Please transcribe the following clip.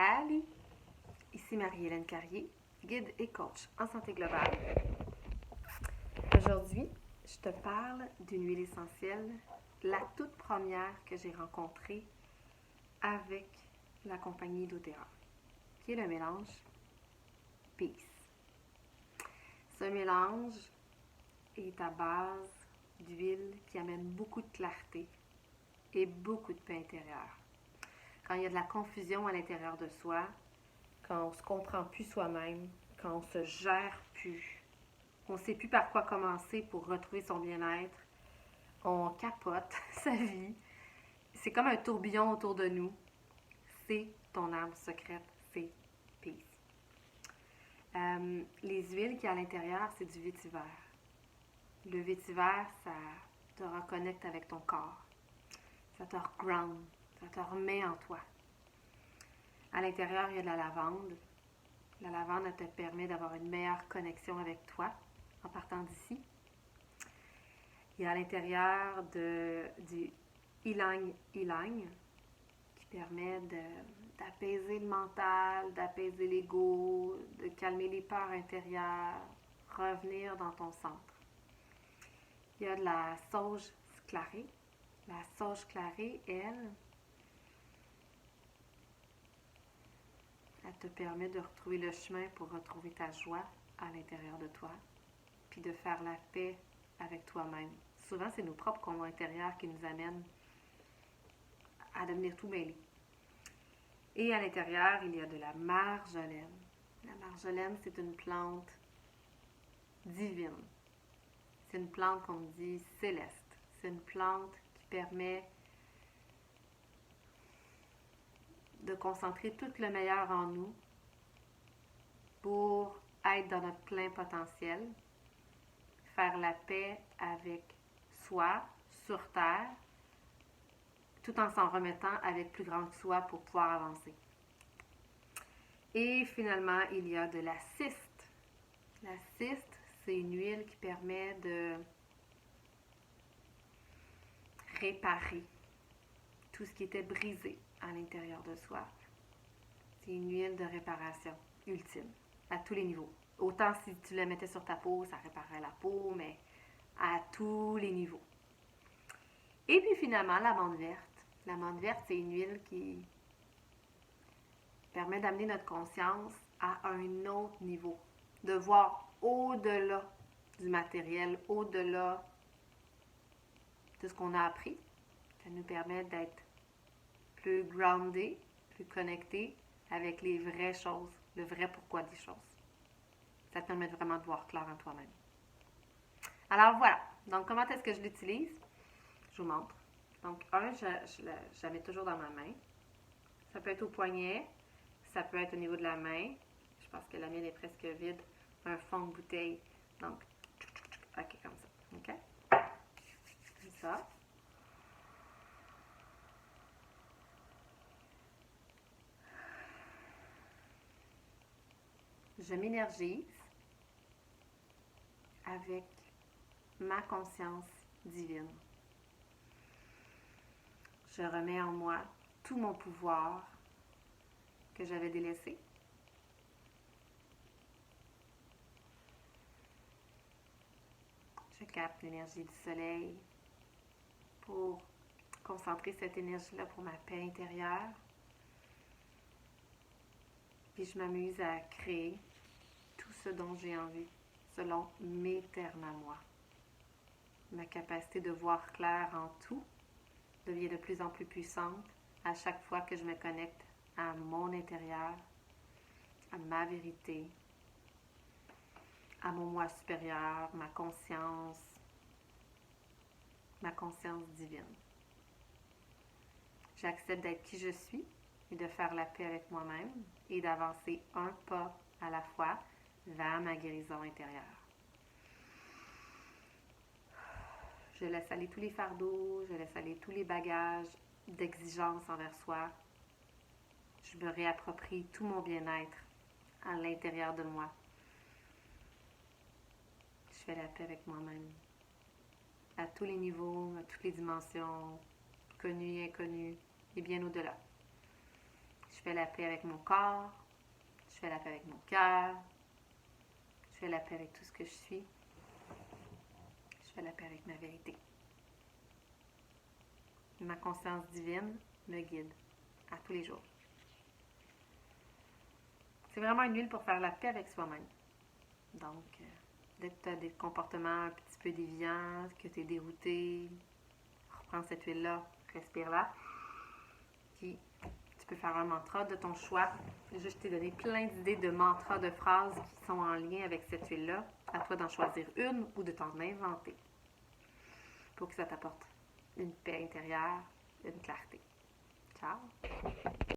Salut! Ici Marie-Hélène Carrier, guide et coach en santé globale. Aujourd'hui, je te parle d'une huile essentielle, la toute première que j'ai rencontrée avec la compagnie doTERRA, qui est le mélange Peace. Ce mélange est à base d'huile qui amène beaucoup de clarté et beaucoup de paix intérieure. Quand il y a de la confusion à l'intérieur de soi, quand on ne se comprend plus soi-même, quand on se gère plus, on ne sait plus par quoi commencer pour retrouver son bien-être, on capote sa vie. C'est comme un tourbillon autour de nous. C'est ton arme secrète, c'est Peace. Les huiles qu'il y a à l'intérieur, c'est du vétiver. Le vétiver, ça te reconnecte avec ton corps. Ça te reground, ça te remet en toi. À l'intérieur, il y a de la lavande. La lavande, elle te permet d'avoir une meilleure connexion avec toi en partant d'ici. Il y a à l'intérieur du ylang ylang qui permet d'apaiser le mental, d'apaiser l'ego, de calmer les peurs intérieures, revenir dans ton centre. Il y a de la sauge clarée. La sauge clarée, elle te permet de retrouver le chemin pour retrouver ta joie à l'intérieur de toi, puis de faire la paix avec toi-même. Souvent, c'est nos propres combats intérieurs qui nous amènent à devenir tout mêlés. Et à l'intérieur, il y a de la marjolaine. La marjolaine, c'est une plante divine. C'est une plante qu'on dit céleste. C'est une plante qui permet de concentrer tout le meilleur en nous pour être dans notre plein potentiel, faire la paix avec soi, sur terre, tout en s'en remettant avec plus grand que soi pour pouvoir avancer. Et finalement, il y a de la cyste. La cyste, c'est une huile qui permet de réparer tout ce qui était brisé à l'intérieur de soi. C'est une huile de réparation ultime, à tous les niveaux. Autant si tu la mettais sur ta peau, ça réparerait la peau, mais à tous les niveaux. Et puis finalement, l'amande verte. L'amande verte, c'est une huile qui permet d'amener notre conscience à un autre niveau, de voir au-delà du matériel, au-delà de ce qu'on a appris. Ça nous permet d'être plus grounded, plus connecté avec les vraies choses, le vrai pourquoi des choses. Ça te permet vraiment de voir clair en toi-même. Alors voilà, donc comment est-ce que je l'utilise? Je vous montre. Donc je la mets toujours dans ma main. Ça peut être au poignet, ça peut être au niveau de la main. Je pense que la mienne est presque vide. Un fond de bouteille. Donc, ok, comme ça. Ok? Comme ça. Je m'énergise avec ma conscience divine. Je remets en moi tout mon pouvoir que j'avais délaissé. Je capte l'énergie du soleil pour concentrer cette énergie-là pour ma paix intérieure. Puis je m'amuse à créer tout ce dont j'ai envie, selon mes termes à moi. Ma capacité de voir clair en tout devient de plus en plus puissante à chaque fois que je me connecte à mon intérieur, à ma vérité, à mon moi supérieur, ma conscience divine. J'accepte d'être qui je suis et de faire la paix avec moi-même et d'avancer un pas à la fois vers ma guérison intérieure. Je laisse aller tous les fardeaux, je laisse aller tous les bagages d'exigence envers soi. Je me réapproprie tout mon bien-être à l'intérieur de moi. Je fais la paix avec moi-même. À tous les niveaux, à toutes les dimensions, connues et inconnues, et bien au-delà. Je Je fais la paix avec mon corps. Je fais la paix avec mon cœur. Je fais la paix avec tout ce que je suis. Je fais la paix avec ma vérité. Ma conscience divine me guide à tous les jours. C'est vraiment une huile pour faire la paix avec soi-même. Donc, dès que tu as des comportements un petit peu déviants, que tu es dérouté, reprends cette huile-là, respire-la. Puis, tu peux faire un mantra de ton choix. Je t'ai donné plein d'idées de mantras, de phrases qui sont en lien avec cette huile-là. À toi d'en choisir une ou de t'en inventer pour que ça t'apporte une paix intérieure, une clarté. Ciao!